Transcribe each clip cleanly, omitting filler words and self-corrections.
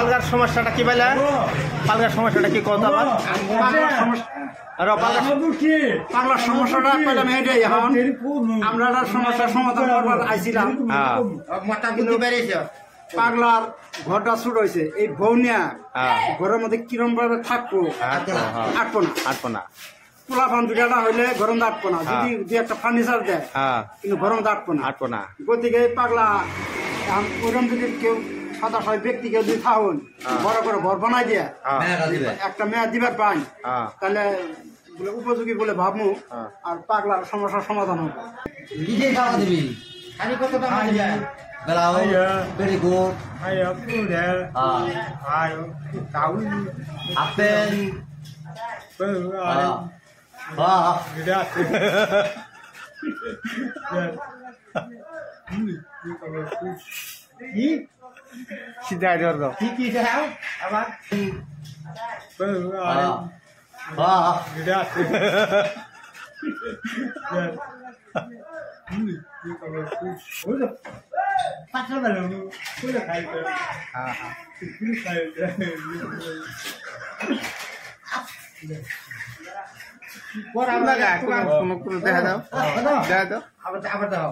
পালগার সমস্যাটা কি বলে? পালগার সমস্যাটা কি কথা বল? পাগলার সমস্যাটা পেলাম এটাই। এখন আমরা সমস্যার সমাধান করবার আইছিলাম। পাগলার ঘরটা ছোট হয়েছে, এই বৌনিয়া ঘরের মধ্যে কিরম ভাবে থাকবো, আটবো না। পোলা ফান দুটা হইলে গরম আটবো না, যদি দুই একটা ফার্নিচার দেয় কিন্তু গরম আটবো না। গতিকে পাগলা ওরকম যদি কেউ সাদা সবাই ব্যক্তি কেউ যদি থাকুন বড় করে ঘর বানাই দিয়ে একটা মেয়া দিবার পাই, তাহলে উপযোগী বলে ভাবমু আর পাগলার সমস্যার সমাধান হবে। Very good. Apple. সিদ্ধাই ধর দাও। কি দেখাও আবার পাঁচটা বেলা কোলে খাইতে কোনো দেখা দাও, দেখা দাও। আবার দাও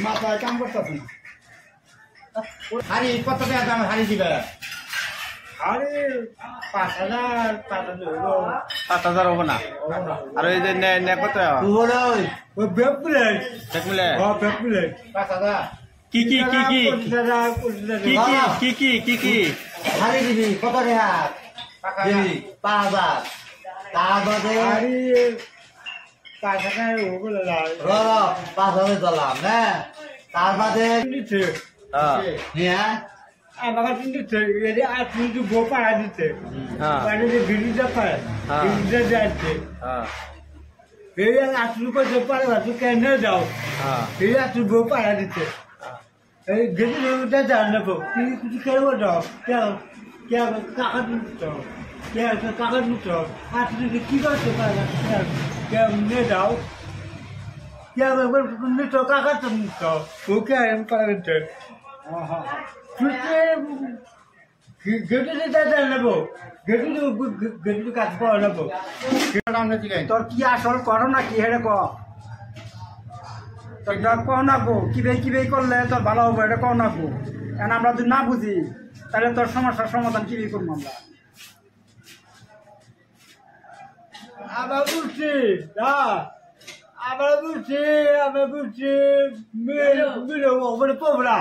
মাথায় কাম করতেছে না। হাড়ি কত টাকা দাম হাড়ি দিবে? হাড়ি 5,000 হবো না। আর ওই যে কত মিলে 5,000 কি হাড়ি দিবি কত টাকা? 5,000। তার বাদে 5,000 দিলাম না, তার বাদে আমাকে কিন্তু আর কিন্তু গো পাড়া দিতে মানে যে ভিডিওটা পায় ভিডিওটা যাচ্ছে এই আসলু করতে পারে তুই কেন যাও এই আসলু গো পাড়া দিতে এই ভিডিওটা জান নেবো তুই কিছু খেলবো যাও কাকা দিত কাকা দিত আর তুই কি করতে পারে কেমনে যাও নিত কাকা তো নিত ওকে আমি পারেন তোর কি আসল করো না কি হেরে কনাকো কিবে করলে তোর ভালো হবো এটা কনাকো। কারণ আমরা যদি না বুঝি তাহলে তোর সমস্যার সমাধান কিভাবে করবো আমরা? আবার বুঝছি আবার বুঝছি মিলে পোবরা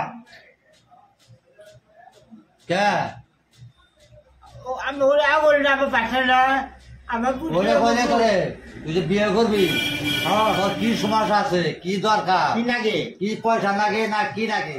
আমি ওরা বলি না আমার পাশে না আমার তুই যে বিয়ে করবি তোর কি সমস্যা আছে, কি দরকার, কি লাগে, কি পয়সা লাগে না কি লাগে?